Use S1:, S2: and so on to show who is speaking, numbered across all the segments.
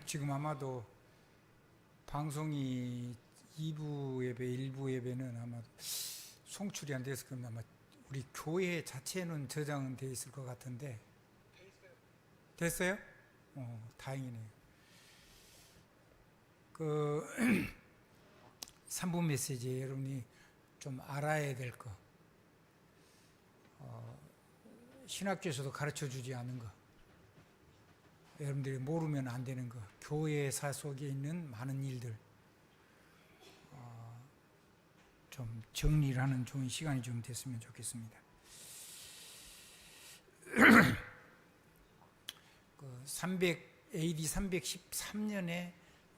S1: 지금 아마도 방송이 2부 예배, 1부 예배는 아마 송출이 안 됐을 겁니다. 아마 우리 교회 자체는 저장은 돼 있을 것 같은데. 됐어요? 다행이네요. 그 3부 메시지에 여러분이 좀 알아야 될 거, 신학교에서도 가르쳐 주지 않은 거, 여러분들이 모르면 안 되는 거, 교회사 속에 있는 많은 일들 좀 정리를 하는 좋은 시간이 좀 됐으면 좋겠습니다. AD 313년에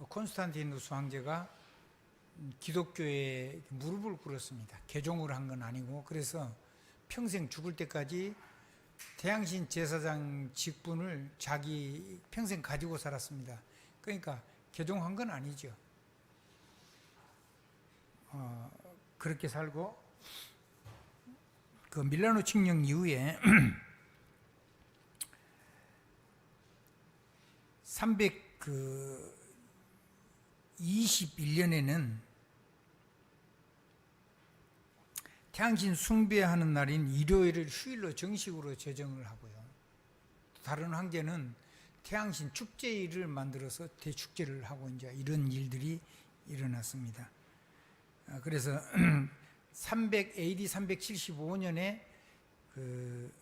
S1: 콘스탄티누스 황제가 기독교에 무릎을 꿇었습니다. 개종을 한 건 아니고, 그래서 평생 죽을 때까지 태양신 제사장 직분을 자기 평생 가지고 살았습니다. 그러니까 개종한 건 아니죠. 그렇게 살고, 그 밀라노 칙령 이후에 321년에는 태양신 숭배하는 날인 일요일을 휴일로 정식으로 제정을 하고요. 다른 황제는 태양신 축제일을 만들어서 대축제를 하고 이제 이런 일들이 일어났습니다. 그래서 AD 375년에 그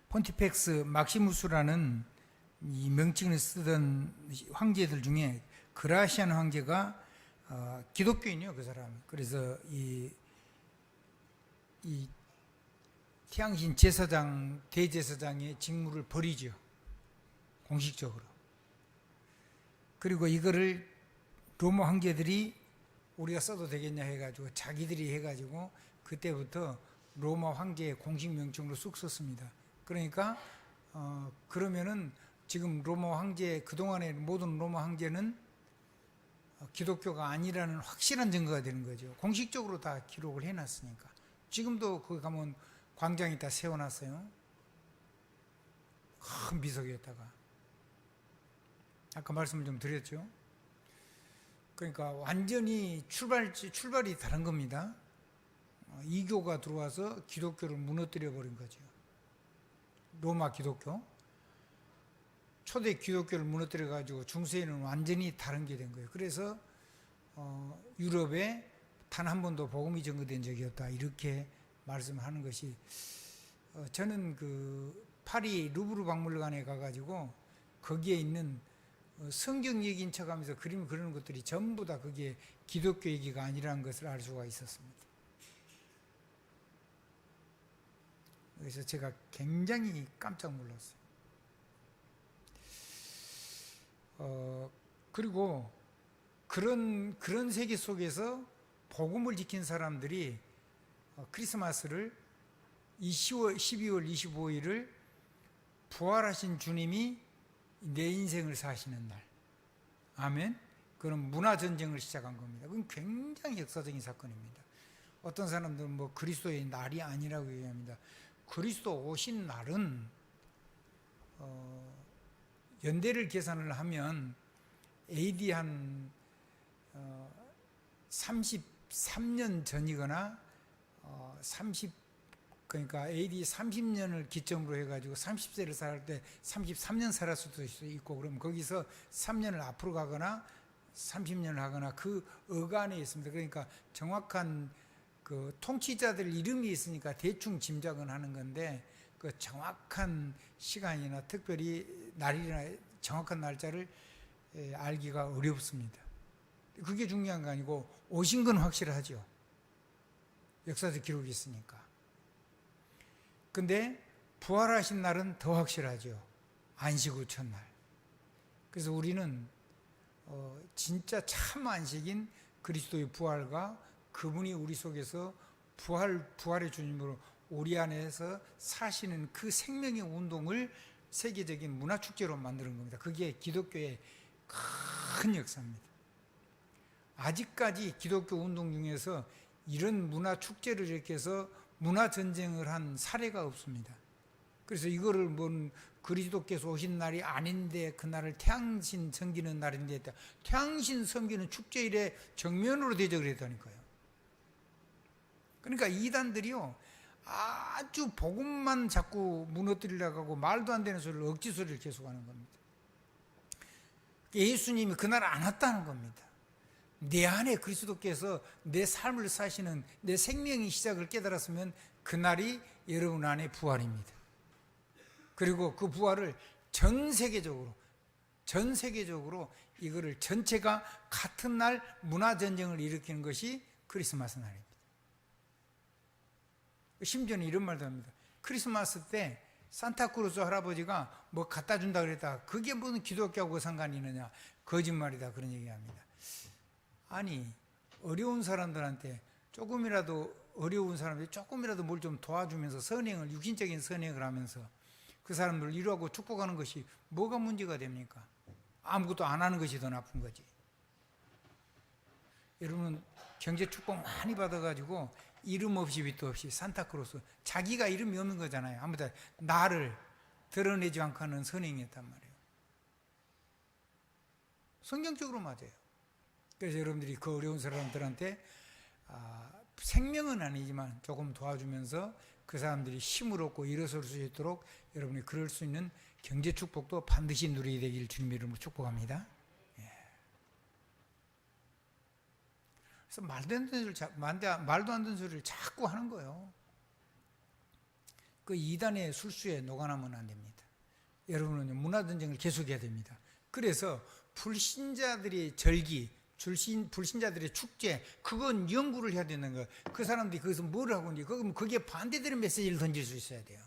S1: 폰티펙스 막시무스라는 이 명칭을 쓰던 황제들 중에 그라시안 황제가 기독교인이요, 그 사람. 그래서 이 태양신 제사장, 대제사장의 직무를 버리죠, 공식적으로. 그리고 이거를 로마 황제들이 우리가 써도 되겠냐 해가지고 자기들이 해가지고 그때부터 로마 황제의 공식 명칭으로 쑥 썼습니다. 그러니까 그러면은 지금 로마 황제, 그동안의 모든 로마 황제는 기독교가 아니라는 확실한 증거가 되는 거죠. 공식적으로 다 기록을 해놨으니까. 지금도 거기 가면 광장이 다 세워놨어요. 큰 비석에다가. 아까 말씀을 좀 드렸죠. 그러니까 완전히 출발이 다른 겁니다. 이교가 들어와서 기독교를 무너뜨려 버린 거죠. 로마 기독교. 초대 기독교를 무너뜨려 가지고 중세에는 완전히 다른 게 된 거예요. 그래서 유럽에 단 한 번도 복음이 전거된 적이 없다, 이렇게 말씀하는 것이, 저는 그 파리 루브르 박물관에 가가지고 거기에 있는 성경 얘기인 척하면서 그림을 그리는 것들이 전부 다 그게 기독교 얘기가 아니라는 것을 알 수가 있었습니다. 그래서 제가 굉장히 깜짝 놀랐어요. 그리고 그런 세계 속에서 복음을 지킨 사람들이 크리스마스를 12월 25일을 부활하신 주님이 내 인생을 사시는 날, 아멘. 그런 문화전쟁을 시작한 겁니다. 그건 굉장히 역사적인 사건입니다. 어떤 사람들은 뭐 그리스도의 날이 아니라고 얘기합니다. 그리스도 오신 날은 연대를 계산을 하면 AD 한 33년 전이거나 그러니까 AD 30년을 기점으로 해가지고 30세를 살 때 33년 살았을 수도 있고, 그럼 거기서 3년을 앞으로 가거나 30년을 하거나 그 어간에 있습니다. 그러니까 정확한 그 통치자들 이름이 있으니까 대충 짐작은 하는 건데, 그 정확한 시간이나 특별히 날이나 정확한 날짜를 알기가 어렵습니다. 그게 중요한 거 아니고 오신 건 확실하죠. 역사적 기록이 있으니까. 근데 부활하신 날은 더 확실하죠. 안식 후 첫날. 그래서 우리는 진짜 참 안식인 그리스도의 부활과 그분이 우리 속에서 부활의 주님으로 우리 안에서 사시는 그 생명의 운동을 세계적인 문화축제로 만드는 겁니다. 그게 기독교의 큰 역사입니다. 아직까지 기독교 운동 중에서 이런 문화축제를 이렇게 해서 문화전쟁을 한 사례가 없습니다. 그래서 이거를 뭔 그리스도께서 오신 날이 아닌데 그날을 태양신 섬기는 날인데 태양신 섬기는 축제일에 정면으로 대적을 했다니까요. 그러니까 이단들이요 아주 복음만 자꾸 무너뜨리려고 하고 말도 안 되는 소리를 억지 소리를 계속하는 겁니다. 예수님이 그날 안 왔다는 겁니다. 내 안에 그리스도께서 내 삶을 사시는 내 생명의 시작을 깨달았으면 그날이 여러분 안에 부활입니다. 그리고 그 부활을 전 세계적으로 이거를 전체가 같은 날 문화전쟁을 일으키는 것이 크리스마스 날입니다. 심지어는 이런 말도 합니다. 크리스마스 때 산타크로스 할아버지가 뭐 갖다 준다 그랬다. 그게 무슨 기독교하고 상관이 있느냐. 거짓말이다. 그런 얘기합니다. 아니 어려운 사람들한테 조금이라도 뭘 좀 도와주면서 선행을, 육신적인 선행을 하면서 그 사람들을 위로하고 축복하는 것이 뭐가 문제가 됩니까? 아무것도 안 하는 것이 더 나쁜 거지. 여러분 경제 축복 많이 받아가지고 이름 없이 빛도 없이 산타크로스, 자기가 이름이 없는 거잖아요. 아무튼 나를 드러내지 않고 하는 선행이었단 말이에요. 성경적으로 맞아요. 그래서 여러분들이 그 어려운 사람들한테 생명은 아니지만 조금 도와주면서 그 사람들이 힘을 얻고 일어설 수 있도록 여러분이 그럴 수 있는 경제 축복도 반드시 누리게 되길 주님 이름으로 축복합니다. 그래서 말도 안 되는 소리를 자꾸 하는 거예요. 그 이단의 술수에 녹아나면 안 됩니다. 여러분은 문화전쟁을 계속해야 됩니다. 그래서 불신자들의 절기, 불신자들의 축제, 그건 연구를 해야 되는 거예요. 그 사람들이 거기서 뭘 하고 있는지, 그럼 거기에 반대되는 메시지를 던질 수 있어야 돼요.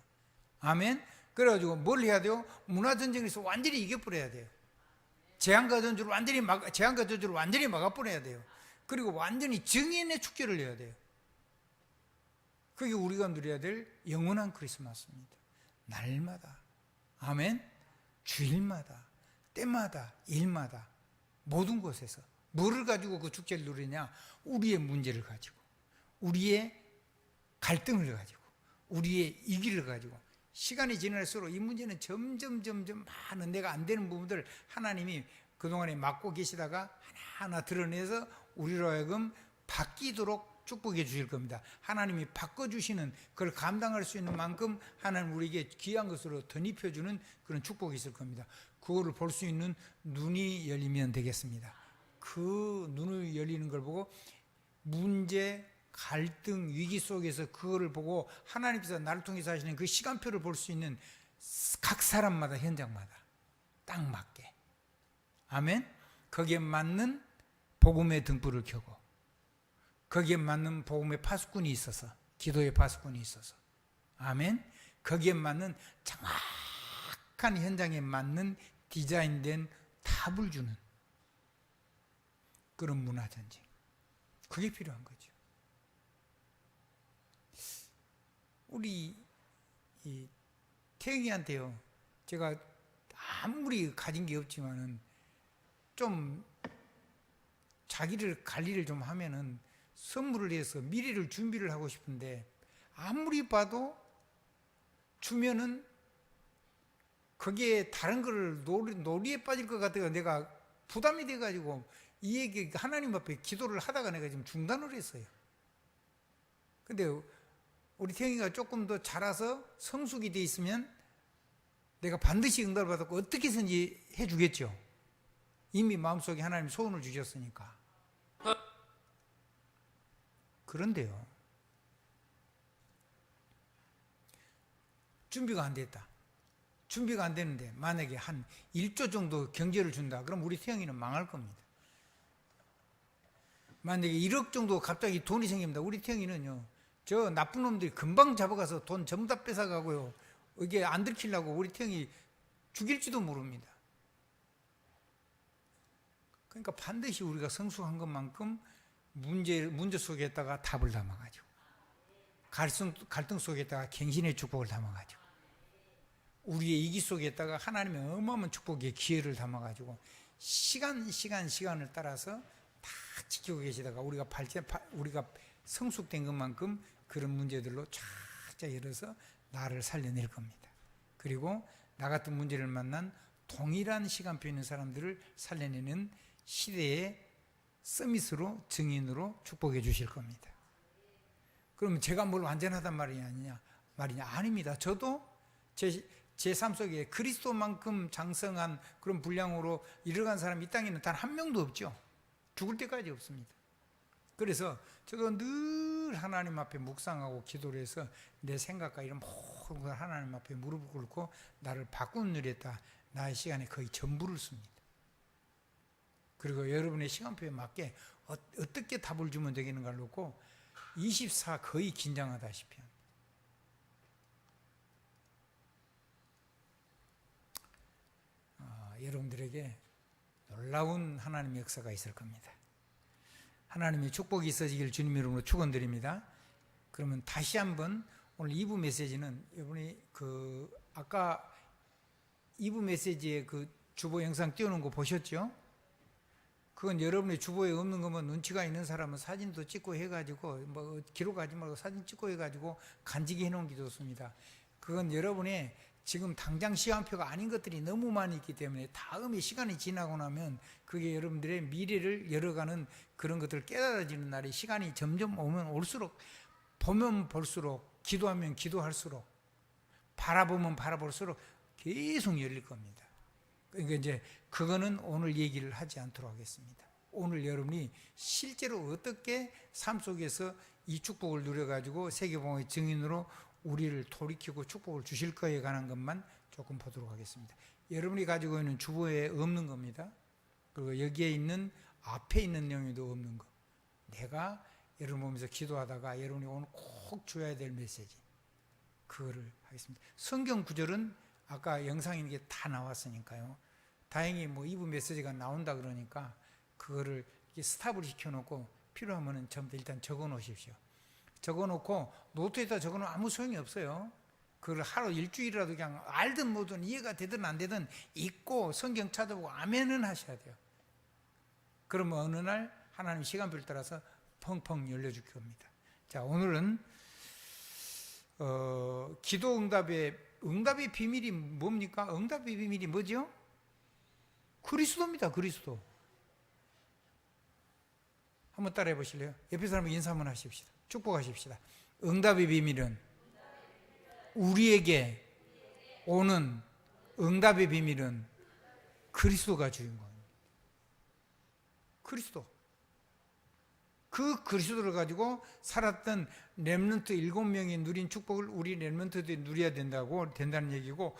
S1: 아멘? 그래가지고 뭘 해야 돼요? 문화전쟁에서 완전히 이겨버려야 돼요. 재앙과 저주를 완전히 막아버려야 돼요. 그리고 완전히 정인의 축제를 해야 돼요. 그게 우리가 누려야 될 영원한 크리스마스입니다. 날마다, 아멘, 주일마다, 때마다, 일마다, 모든 곳에서 뭐를 가지고 그 축제를 누리냐? 우리의 문제를 가지고, 우리의 갈등을 가지고, 우리의 이기를 가지고. 시간이 지날수록 이 문제는 점점 많은 내가 안 되는 부분들을 하나님이 그동안에 막고 계시다가 하나하나 드러내서 우리로 하여금 바뀌도록 축복해 주실 겁니다. 하나님이 바꿔주시는, 그걸 감당할 수 있는 만큼 하나님 우리에게 귀한 것으로 덧입혀주는 그런 축복이 있을 겁니다. 그거를 볼 수 있는 눈이 열리면 되겠습니다. 그 눈이 열리는 걸 보고 문제, 갈등, 위기 속에서 그거를 보고 하나님께서 나를 통해서 하시는 그 시간표를 볼 수 있는 각 사람마다, 현장마다 딱 맞게, 아멘, 거기에 맞는 복음의 등불을 켜고 거기에 맞는 복음의 파수꾼이 있어서, 기도의 파수꾼이 있어서, 아멘, 거기에 맞는 정확한 현장에 맞는 디자인된 답을 주는 그런 문화전쟁, 그게 필요한 거죠. 우리 이 태영이한테요, 제가 아무리 가진 게 없지만은 좀 자기를 관리를 좀 하면은 선물을 해서 미래를 준비를 하고 싶은데, 아무리 봐도 주면은 거기에 다른 거를 놀이에 빠질 것 같아서 내가 부담이 돼가지고 이 얘기 하나님 앞에 기도를 하다가 내가 지금 중단을 했어요. 근데 우리 태영이가 조금 더 자라서 성숙이 돼 있으면 내가 반드시 응답을 받았고 어떻게 해서든지 해주겠죠. 이미 마음속에 하나님 소원을 주셨으니까. 그런데요, 준비가 안 됐다. 준비가 안 되는데 만약에 한 1조 정도 경제를 준다, 그럼 우리 태영이는 망할 겁니다. 만약에 1억 정도 갑자기 돈이 생깁니다. 우리 태영이는요, 저 나쁜 놈들이 금방 잡아가서 돈 전부 다 뺏어가고요, 이게 안 들키려고 우리 태영이 죽일지도 모릅니다. 그러니까 반드시 우리가 성숙한 것만큼 문제 속에다가 답을 담아가지고, 갈등 속에다가 갱신의 축복을 담아가지고, 우리의 이기 속에다가 하나님의 어마어마한 축복의 기회를 담아가지고 시간을 따라서 다 지키고 계시다가 우리가 성숙된 것만큼 그런 문제들로 쫙쫙 열어서 나를 살려낼 겁니다. 그리고 나 같은 문제를 만난 동일한 시간표 있는 사람들을 살려내는 시대의 서밋으로, 증인으로 축복해 주실 겁니다. 그러면 제가 뭘 완전하단 말이 아니냐? 아닙니다. 저도 제 삶 속에 그리스도만큼 장성한 그런 분량으로 이르간 사람이 이 땅에는 단 한 명도 없죠. 죽을 때까지 없습니다. 그래서 저도 늘 하나님 앞에 묵상하고 기도를 해서 내 생각과 이런 모든 걸 하나님 앞에 무릎을 꿇고 나를 바꾸는 일에다 나의 시간에 거의 전부를 씁니다. 그리고 여러분의 시간표에 맞게 어떻게 답을 주면 되겠는가를 놓고 24 거의 긴장하다시피 합니다. 여러분들에게 놀라운 하나님의 역사가 있을 겁니다. 하나님의 축복이 있어지길 주님 이름으로 축원드립니다. 그러면 다시 한번 오늘 2부 메시지는 여러분이 아까 2부 메시지에 주보 영상 띄우는 거 보셨죠? 그건 여러분의 주보에 없는 거면 눈치가 있는 사람은 사진도 찍고 해가지고 뭐 기록하지 말고 사진 찍고 해가지고 간직히 해놓은 게 좋습니다. 그건 여러분의 지금 당장 시간표가 아닌 것들이 너무 많이 있기 때문에 다음에 시간이 지나고 나면 그게 여러분들의 미래를 열어가는 그런 것들을 깨달아지는 날이 시간이 점점 오면 올수록 보면 볼수록 기도하면 기도할수록 바라보면 바라볼수록 계속 열릴 겁니다. 그러니까 이제 그거는 오늘 얘기를 하지 않도록 하겠습니다. 오늘 여러분이 실제로 어떻게 삶 속에서 이 축복을 누려가지고 세계복음의 증인으로 우리를 돌이키고 축복을 주실 거에 관한 것만 조금 보도록 하겠습니다. 여러분이 가지고 있는 주보에 없는 겁니다. 그리고 여기에 있는 앞에 있는 내용에도 없는 거. 내가 여러분 보면서 기도하다가 여러분이 오늘 꼭 줘야 될 메시지. 그거를 하겠습니다. 성경 구절은 아까 영상에 이게 다 나왔으니까요. 다행히 뭐 2부 메시지가 나온다 그러니까 그거를 이렇게 스탑을 시켜놓고 필요하면 전부 일단 적어 놓으십시오. 적어놓고 노트에다 적어놓으면 아무 소용이 없어요. 그걸 하루 일주일이라도 그냥 알든 뭐든 이해가 되든 안 되든 읽고 성경 찾아보고 아멘은 하셔야 돼요. 그러면 어느 날 하나님 시간표를 따라서 펑펑 열려줄 겁니다. 자, 오늘은 기도 응답의 비밀이 뭡니까? 응답의 비밀이 뭐죠? 그리스도입니다. 그리스도. 한번 따라해 보실래요? 옆에 사람을 인사 한번 하십시다. 축복하십시다. 응답의 비밀은 우리에게 오는 응답의 비밀은 그리스도가 주인공입니다. 그리스도. 그 그리스도를 가지고 살았던 렘넌트 7명이 누린 축복을 우리 렘넌트들이 누려야 된다는 얘기고,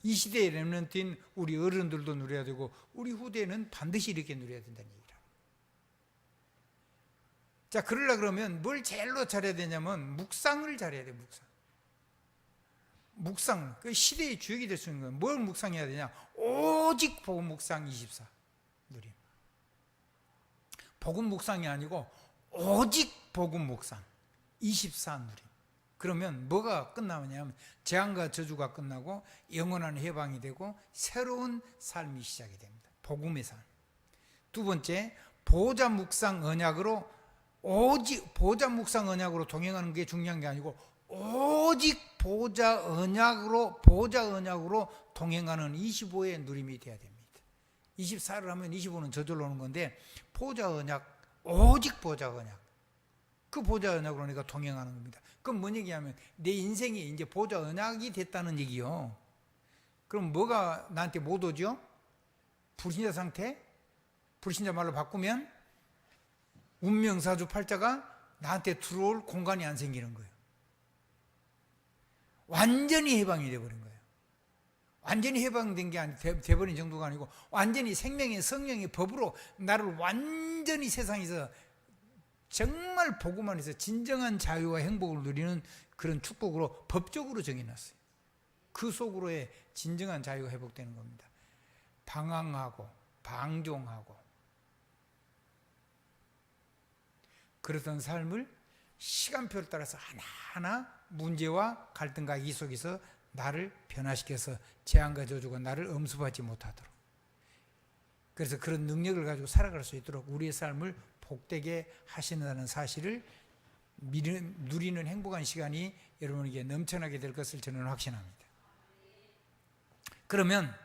S1: 이 시대의 렘넌트인 우리 어른들도 누려야 되고 우리 후대는 반드시 이렇게 누려야 된다는 얘기라. 자, 그러려 그러면 뭘 제일로 잘해야 되냐면 묵상을 잘해야 돼요. 묵상. 그 시대의 주역이 될 수 있는 거예요. 뭘 묵상해야 되냐? 오직 복음 묵상 24 누림. 복음 묵상이 아니고 오직 복음 묵상 24 누림. 그러면 뭐가 끝나느냐면 재앙과 저주가 끝나고 영원한 해방이 되고 새로운 삶이 시작이 됩니다. 복음의 삶. 두 번째, 보좌 묵상 언약으로 오직 보좌 묵상 언약으로 동행하는 게 중요한 게 아니고 오직 보좌 언약으로 동행하는 25의 누림이 돼야 됩니다. 24를 하면 25는 저절로 오는 건데 보좌 언약, 오직 보좌 언약. 그 보좌 언약으로 내가 동행하는 겁니다. 그럼 뭔 얘기냐면 내 인생이 이제 보좌 언약이 됐다는 얘기요. 그럼 뭐가 나한테 못 오죠? 불신자 상태? 불신자 말로 바꾸면 운명사주 팔자가 나한테 들어올 공간이 안 생기는 거예요. 완전히 해방이 되어버린 거예요. 완전히 해방된 게 돼버린 정도가 아니고 완전히 생명의 성령의 법으로 나를 완전히 세상에서 정말 복음 안에서 진정한 자유와 행복을 누리는 그런 축복으로 법적으로 정해놨어요. 그 속으로의 진정한 자유가 회복되는 겁니다. 방황하고 방종하고 그러던 삶을 시간표를 따라서 하나하나 문제와 갈등과 이 속에서 나를 변화시켜서 재앙과 저주가 나를 엄습하지 못하도록, 그래서 그런 능력을 가지고 살아갈 수 있도록 우리의 삶을 복되게 하신다는 사실을 누리는 행복한 시간이 여러분에게 넘쳐나게 될 것을 저는 확신합니다. 그러면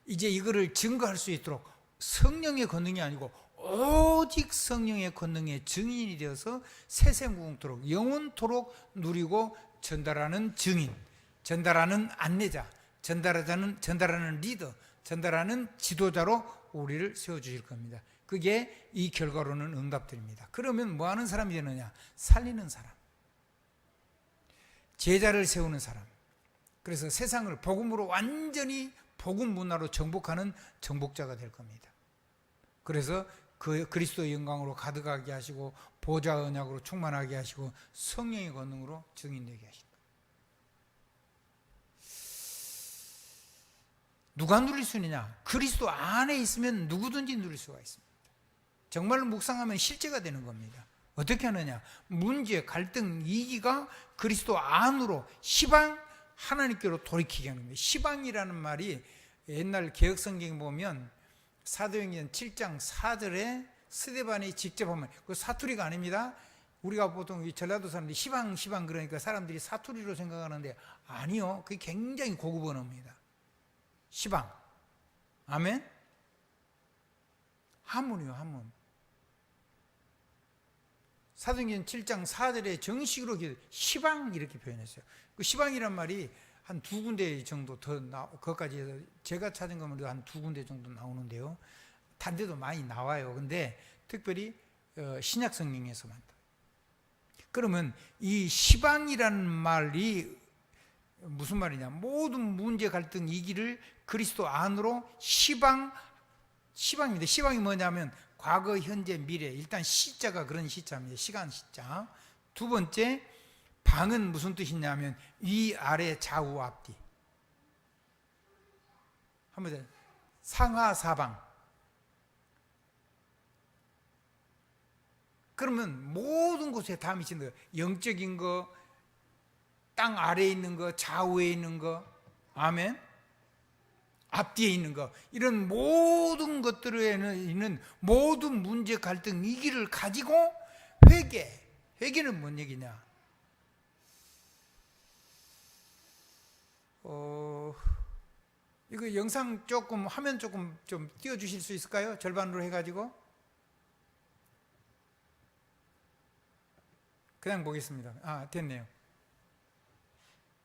S1: 이제 이거를 증거할 수 있도록 성령의 권능이 아니고 오직 성령의 권능의 증인이 되어서 세세무궁토록 영원토록 누리고 전달하는 증인, 전달하는 안내자, 전달하는 리더, 전달하는 지도자로 우리를 세워주실 겁니다. 그게 이 결과로는 응답들입니다. 그러면 뭐 하는 사람이 되느냐? 살리는 사람, 제자를 세우는 사람. 그래서 세상을 복음으로 완전히 복음 문화로 정복하는 정복자가 될 겁니다. 그래서 그 그리스도의 영광으로 가득하게 하시고 보좌 언약으로 충만하게 하시고 성령의 권능으로 증인되게 하십니다. 누가 누릴 수 있느냐? 그리스도 안에 있으면 누구든지 누릴 수가 있습니다. 정말로 묵상하면 실제가 되는 겁니다. 어떻게 하느냐? 문제, 갈등, 이기가 그리스도 안으로 시방 하나님께로 돌이키게 하는 거예요. 시방이라는 말이 옛날 개혁성경에 보면 사도행전 7장 4절에 스데반이 직접 하면 그 사투리가 아닙니다. 우리가 보통 이 전라도 사람들이 시방 그러니까 사람들이 사투리로 생각하는데 아니요. 그게 굉장히 고급 언어입니다. 시방. 아멘? 한문이요, 한문. 사도행전 7장 4절에 정식으로 시방 이렇게 표현했어요. 그 시방이란 말이 한 두 군데 정도 더 그것까지 해서 제가 찾은 거면 한 두 군데 정도 나오는데요. 다른 데도 많이 나와요. 근데 특별히 신약 성경에서만. 그러면 이 시방이라는 말이 무슨 말이냐? 모든 문제, 갈등, 이기를 그리스도 안으로 시방입니다. 시방이 뭐냐면 과거, 현재, 미래. 일단 시자가 그런 시자입니다. 시간 시자. 두 번째 방은 무슨 뜻이냐면 위, 아래, 좌우, 앞뒤. 한번 더. 상하, 사방. 그러면 모든 곳에 다 미치는 거예요. 영적인 거, 땅 아래에 있는 거, 좌우에 있는 거, 아멘. 앞뒤에 있는 거, 이런 모든 것들에는 있는 모든 문제, 갈등, 위기를 가지고 회개는 뭔 얘기냐? 이거 영상 조금 화면 조금 좀 띄워주실 수 있을까요? 절반으로 해가지고 그냥 보겠습니다. 아, 됐네요.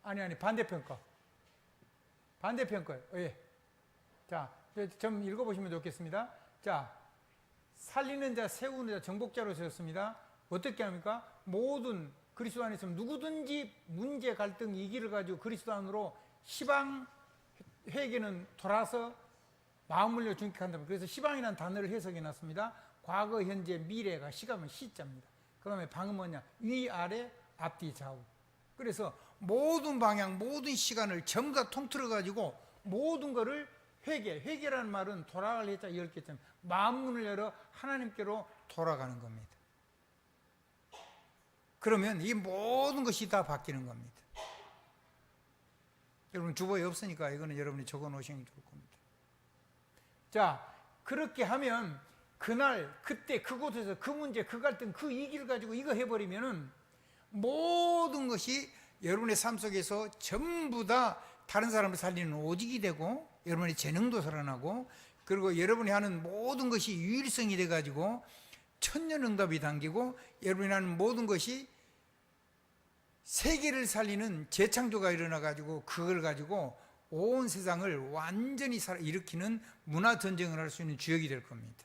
S1: 아니 반대편 거. 반대편 거예요. 예. 자, 좀 읽어보시면 좋겠습니다. 자, 살리는 자, 세우는 자, 정복자로 세웠습니다. 어떻게 합니까? 모든 그리스도 안에 있으면 누구든지 문제, 갈등, 이기를 가지고 그리스도 안으로 시방 회개는 돌아서 마음을 중직한다. 그래서 시방이라는 단어를 해석해 놨습니다. 과거, 현재, 미래가 시가면 시자입니다. 그 다음에 방은 뭐냐? 위, 아래, 앞뒤, 좌우. 그래서 모든 방향, 모든 시간을 전부 다 통틀어 가지고 모든 거를 회개라는 말은 돌아갈 해자 10개점 마음문을 열어 하나님께로 돌아가는 겁니다. 그러면 이 모든 것이 다 바뀌는 겁니다. 여러분 주보에 없으니까 이거는 여러분이 적어 놓으시는 게 좋을 겁니다. 자, 그렇게 하면 그날 그때 그곳에서 그 문제, 그 갈등, 그 이기를 가지고 이거 해버리면은 모든 것이 여러분의 삶 속에서 전부 다 다른 사람을 살리는 오직이 되고 여러분의 재능도 살아나고 그리고 여러분이 하는 모든 것이 유일성이 돼가지고 천년응답이 당기고 여러분이 하는 모든 것이 세계를 살리는 재창조가 일어나가지고 그걸 가지고 온 세상을 완전히 일으키는 문화전쟁을 할 수 있는 주역이 될 겁니다.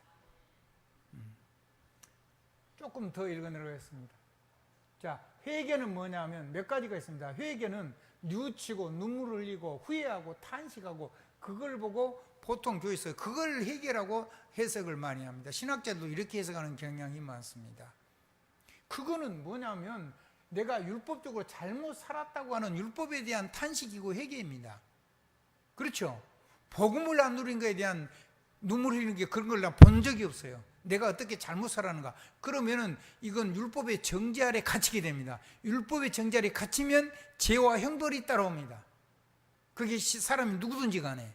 S1: 조금 더 읽어내려겠습니다. 자, 회개는 뭐냐면 몇 가지가 있습니다. 회개는 뉘우치고 눈물을 흘리고 후회하고 탄식하고 그걸 보고 보통 교회에서 그걸 회개라고 해석을 많이 합니다. 신학자들도 이렇게 해석하는 경향이 많습니다. 그거는 뭐냐면 내가 율법적으로 잘못 살았다고 하는 율법에 대한 탄식이고 회개입니다. 그렇죠? 복음을 안 누린 것에 대한 눈물 흘리는 게 그런 걸 난 본 적이 없어요. 내가 어떻게 잘못 살았는가. 그러면은 이건 율법의 정죄 아래 갇히게 됩니다. 율법의 정죄 아래 갇히면 죄와 형벌이 따라옵니다. 그게 사람이 누구든지 간에.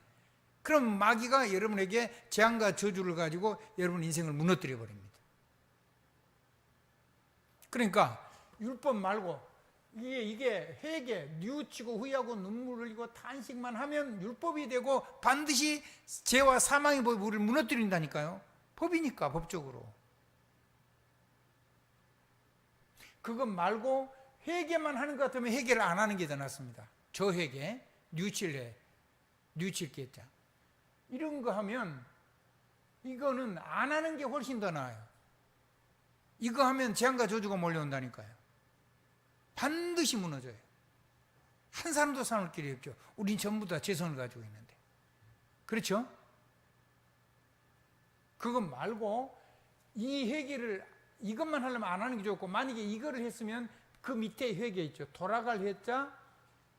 S1: 그럼 마귀가 여러분에게 재앙과 저주를 가지고 여러분 인생을 무너뜨려 버립니다. 그러니까 율법 말고 이게 회개, 뉘우치고 후회하고 눈물 흘리고 탄식만 하면 율법이 되고 반드시 죄와 사망의 법이 우리를 무너뜨린다니까요. 법이니까, 법적으로. 그것 말고 회개만 하는 것 같으면 회개를 안 하는 게 더 낫습니다. 저회개, 뉘우칠 게 있자. 이런 거 하면 이거는 안 하는 게 훨씬 더 나아요. 이거 하면 재앙과 저주가 몰려온다니까요. 반드시 무너져요. 한 사람도 삼을 길이 없죠. 우린 전부 다 죄성을 가지고 있는데. 그렇죠? 그것 말고 이 회개를 이것만 하려면 안 하는 게 좋고, 만약에 이거를 했으면 그 밑에 회개 있죠. 돌아갈 회자,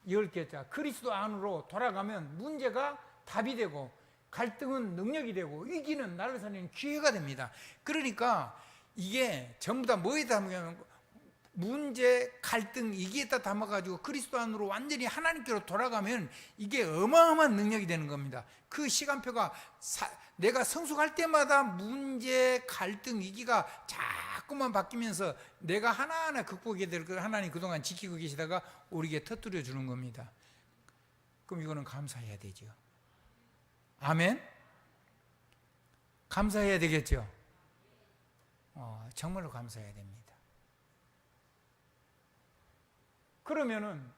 S1: 10개자. 그리스도 안으로 돌아가면 문제가 답이 되고, 갈등은 능력이 되고, 위기는 나를 살리는 기회가 됩니다. 그러니까 이게 전부 다 뭐에 담으면 문제, 갈등, 이기에다 담아가지고 그리스도 안으로 완전히 하나님께로 돌아가면 이게 어마어마한 능력이 되는 겁니다. 그 시간표가 내가 성숙할 때마다 문제, 갈등, 위기가 자꾸만 바뀌면서 내가 하나하나 극복하게 될 걸 하나님 그동안 지키고 계시다가 우리에게 터뜨려 주는 겁니다. 그럼 이거는 감사해야 되죠. 아멘? 감사해야 되겠죠? 정말로 감사해야 됩니다. 그러면은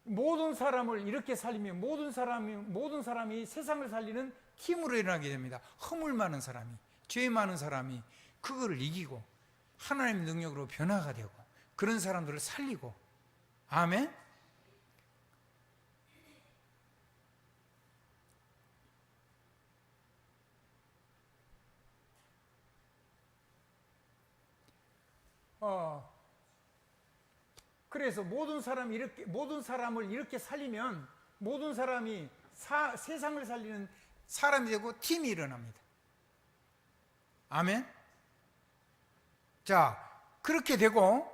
S1: 모든 사람을 이렇게 살리면 모든 사람이 세상을 살리는 힘으로 일어나게 됩니다. 허물 많은 사람이, 죄 많은 사람이 그거를 이기고 하나님의 능력으로 변화가 되고 그런 사람들을 살리고. 아멘? 그래서 모든 사람을 이렇게 살리면 모든 사람이 세상을 살리는 사람이 되고 팀이 일어납니다. 아멘? 자, 그렇게 되고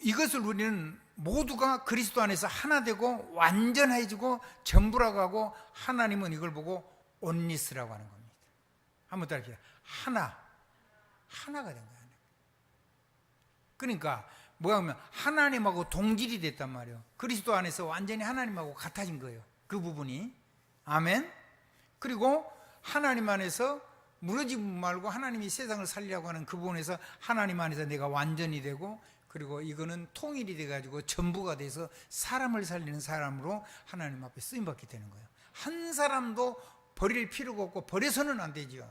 S1: 이것을 우리는 모두가 그리스도 안에서 하나 되고 완전해지고 전부라고 하고, 하나님은 이걸 보고 온리스라고 하는 겁니다. 한번 따라해요. 하나가 된 거예요. 그러니까 뭐야 하면 하나님하고 동질이 됐단 말이에요. 그리스도 안에서 완전히 하나님하고 같아진 거예요. 그 부분이. 아멘. 그리고 하나님 안에서 무너지지 말고 하나님이 세상을 살리려고 하는 그 부분에서 하나님 안에서 내가 완전히 되고, 그리고 이거는 통일이 돼가지고 전부가 돼서 사람을 살리는 사람으로 하나님 앞에 쓰임받게 되는 거예요. 한 사람도 버릴 필요가 없고 버려서는 안 되지요.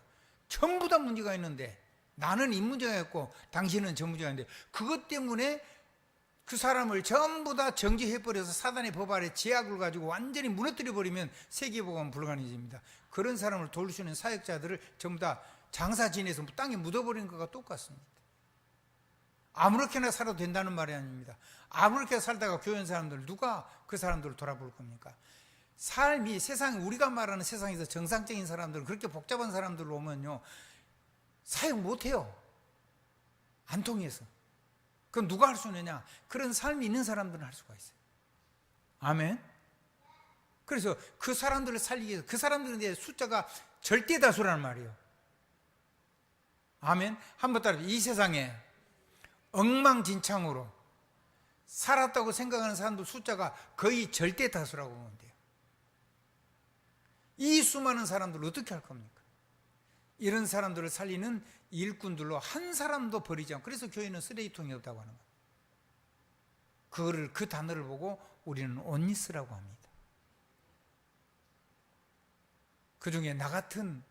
S1: 전부 다 문제가 있는데, 나는 이 문제가 있고 당신은 저 문제가 있는데, 그것 때문에 그 사람을 전부 다 정지해버려서 사단의 법 아래 제약을 가지고 완전히 무너뜨려버리면 세계복음은 불가능해집니다. 그런 사람을 도울 수 있는 사역자들을 전부 다 장사 지내서 땅에 묻어버리는 것과 똑같습니다. 아무렇게나 살아도 된다는 말이 아닙니다. 아무렇게나 살다가 교회 사람들, 누가 그 사람들을 돌아볼 겁니까? 삶이, 세상에, 우리가 말하는 세상에서 정상적인 사람들, 그렇게 복잡한 사람들 오면요, 사역 못해요. 안 통해서. 그럼 누가 할 수 있느냐? 그런 삶이 있는 사람들은 할 수가 있어요. 아멘. 그래서 그 사람들을 살리기 위해서, 그 사람들은 이제 숫자가 절대 다수라는 말이에요. 아멘. 한번 따라해요. 이 세상에 엉망진창으로 살았다고 생각하는 사람들 숫자가 거의 절대 다수라고 보면 돼요. 이 수많은 사람들을 어떻게 할 겁니까? 이런 사람들을 살리는 일꾼들로 한 사람도 버리지 않고, 그래서 교회는 쓰레기통이 없다고 하는 거예요. 그 단어를 보고 우리는 온니스라고 합니다. 그 중에 나 같은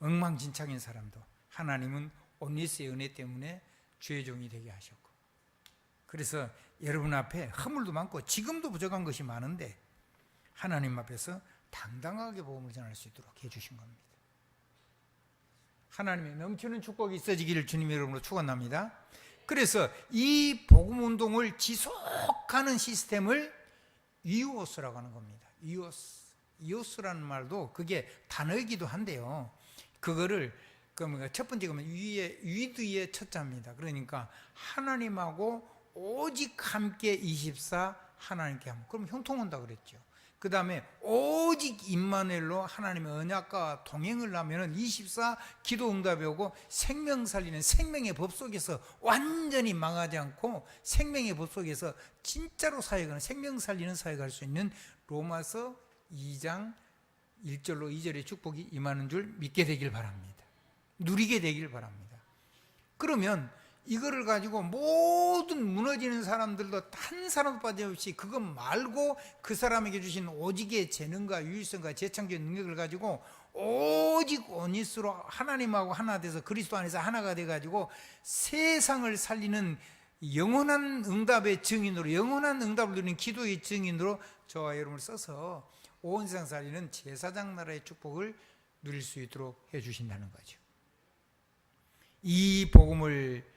S1: 엉망진창인 사람도 하나님은 온니스의 은혜 때문에 주의 종이 되게 하셨고, 그래서 여러분 앞에 허물도 많고 지금도 부족한 것이 많은데 하나님 앞에서 당당하게 복음을 전할 수 있도록 해주신 겁니다. 하나님의 넘치는 축복이 있어지기를 주님 이름으로 축원합니다. 그래서 이 복음 운동을 지속하는 시스템을 이오스라고 하는 겁니다. 이오스라는 말도 그게 단어이기도 한데요. 그거를 첫 번째 그러면 위드의 첫 자입니다. 그러니까 하나님하고 오직 함께 24 하나님께 함께. 그럼 형통한다 그랬죠. 그 다음에 오직 임마누엘로 하나님의 언약과 동행을 하면은 24 기도 응답이 오고 생명 살리는 생명의 법 속에서 완전히 망하지 않고 생명의 법 속에서 진짜로 사역하는 생명 살리는 사역할 수 있는 로마서 2장 1절로 2절의 축복이 임하는 줄 믿게 되길 바랍니다. 누리게 되길 바랍니다. 그러면 이거를 가지고 모든 무너지는 사람들도 한 사람도 빠짐없이 그것 말고 그 사람에게 주신 오직의 재능과 유일성과 재창조의 능력을 가지고 오직 원리스로 하나님하고 하나 돼서 그리스도 안에서 하나가 돼가지고 세상을 살리는 영원한 응답의 증인으로, 영원한 응답을 누리는 기도의 증인으로 저와 여러분을 써서 온 세상 살리는 제사장 나라의 축복을 누릴 수 있도록 해주신다는 거죠. 이 복음을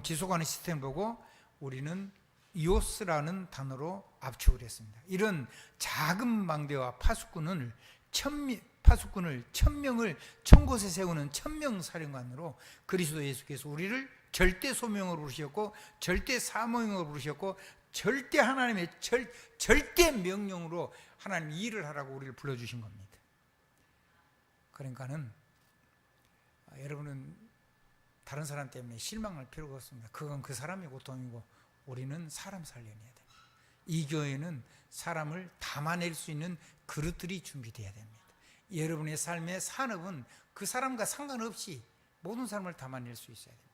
S1: 지속하는 시스템을 보고 우리는 이오스라는 단어로 압축을 했습니다. 이런 작은 망대와 파수꾼을 1000명을 1000곳에 세우는 1000명 사령관으로 그리스도 예수께서 우리를 절대 소명으로 부르셨고 절대 사명으로 부르셨고 절대 하나님의 절대 명령으로 하나님 일을 하라고 우리를 불러주신 겁니다. 그러니까는 여러분은 다른 사람 때문에 실망할 필요가 없습니다. 그건 그 사람의 고통이고 우리는 사람 살려내야 됩니다. 이 교회는 사람을 담아낼 수 있는 그릇들이 준비되어야 됩니다. 여러분의 삶의 산업은 그 사람과 상관없이 모든 사람을 담아낼 수 있어야 됩니다.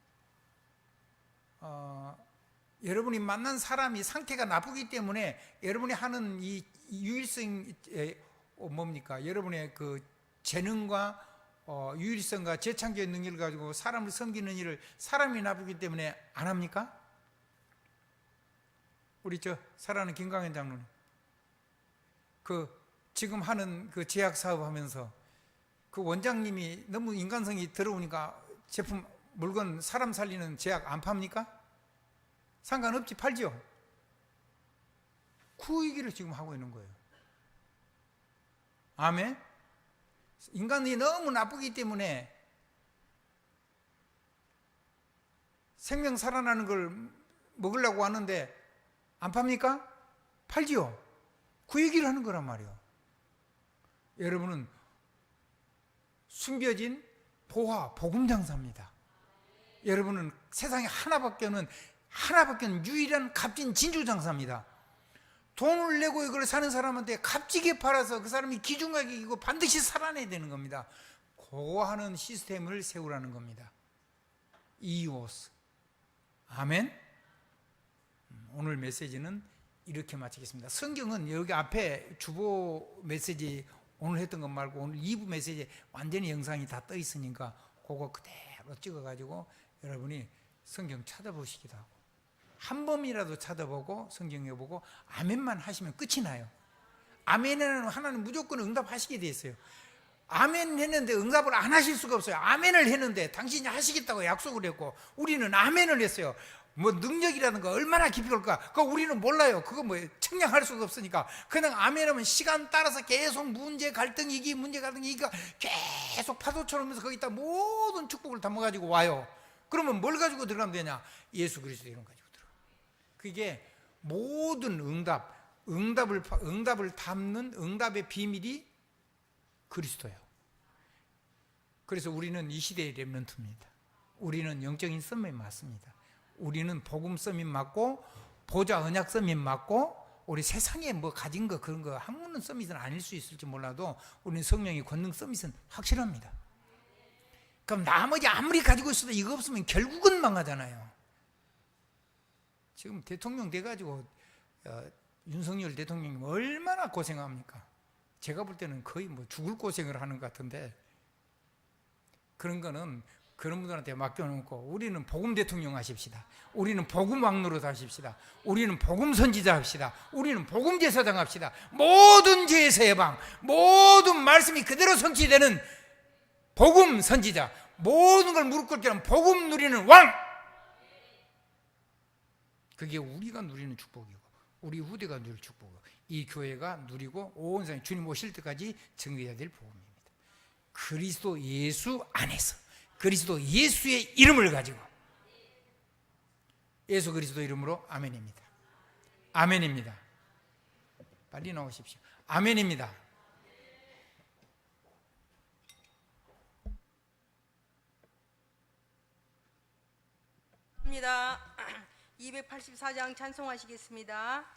S1: 여러분이 만난 사람이 상태가 나쁘기 때문에 여러분이 하는 이 유일성 뭡니까? 여러분의 그 재능과 유일성과 재창조의 능력을 가지고 사람을 섬기는 일을 사람이 나쁘기 때문에 안 합니까? 우리 사랑하는 김강현 장로님, 지금 하는 그 제약 사업 하면서 그 원장님이 너무 인간성이 들어오니까 제품, 물건, 사람 살리는 제약 안 팝니까? 상관없지, 팔죠? 그 얘기를 지금 하고 있는 거예요. 아멘? 인간이 너무 나쁘기 때문에 생명 살아나는 걸 먹으려고 하는데 안 팝니까? 팔지요. 그 얘기를 하는 거란 말이에요. 여러분은 숨겨진 보화, 복음 장사입니다. 여러분은 세상에 하나밖에 없는 유일한 값진 진주 장사입니다. 돈을 내고 이걸 사는 사람한테 값지게 팔아서 그 사람이 기중하게 반드시 살아내야 되는 겁니다. 그거 하는 시스템을 세우라는 겁니다. 이오스. 아멘. 오늘 메시지는 이렇게 마치겠습니다. 성경은 여기 앞에 주보 메시지 오늘 했던 것 말고 오늘 2부 메시지에 완전히 영상이 다 떠 있으니까 그거 그대로 찍어가지고 여러분이 성경 찾아보시기도 하고 한 번이라도 찾아보고 성경에 보고 아멘만 하시면 끝이 나요. 아멘에는 하나님 무조건 응답하시게 돼 있어요. 아멘 했는데 응답을 안 하실 수가 없어요. 아멘을 했는데 당신이 하시겠다고 약속을 했고 우리는 아멘을 했어요. 뭐 능력이라는 거 얼마나 깊이 올까? 그거 우리는 몰라요. 그거 뭐 측량할 수가 없으니까 그냥 아멘하면 시간 따라서 계속 문제 갈등 이기가 계속 파도처럼 하면서 거기다 모든 축복을 담아가지고 와요. 그러면 뭘 가지고 들어가면 되냐? 예수 그리스도 이름 가지고 들어가. 그게 모든 응답을 담는 응답의 비밀이 그리스도예요. 그래서 우리는 이 시대의 렘넌트입니다. 우리는 영적인 썸밋 맞습니다. 우리는 복음 썸밋 맞고 보좌 언약 썸밋 맞고 우리 세상에 뭐 가진 거 그런 거 한 썸밋은 아닐 수 있을지 몰라도 우리는 성령의 권능 썸밋은 확실합니다. 그럼 나머지 아무리 가지고 있어도 이거 없으면 결국은 망하잖아요. 지금 대통령 돼가지고 윤석열 대통령님 얼마나 고생합니까? 제가 볼 때는 거의 뭐 죽을 고생을 하는 것 같은데 그런 거는 그런 분들한테 맡겨놓고 우리는 복음 대통령 하십시다. 우리는 복음 왕노릇 하십시다. 우리는 복음 선지자 합시다. 우리는 복음 제사장 합시다. 모든 죄에서 해방, 모든 말씀이 그대로 성취되는 복음 선지자, 모든 걸 무릎 꿇게 하는 복음 누리는 왕. 그게 우리가 누리는 축복이고 우리 후대가 누릴 축복이고 이 교회가 누리고 온 세상 주님 오실 때까지 증거해야 될 복음입니다. 그리스도 예수 안에서 그리스도 예수의 이름을 가지고 예수 그리스도 이름으로 아멘입니다. 아멘입니다. 빨리 나오십시오. 아멘입니다.
S2: 입니다. 284장 찬송하시겠습니다.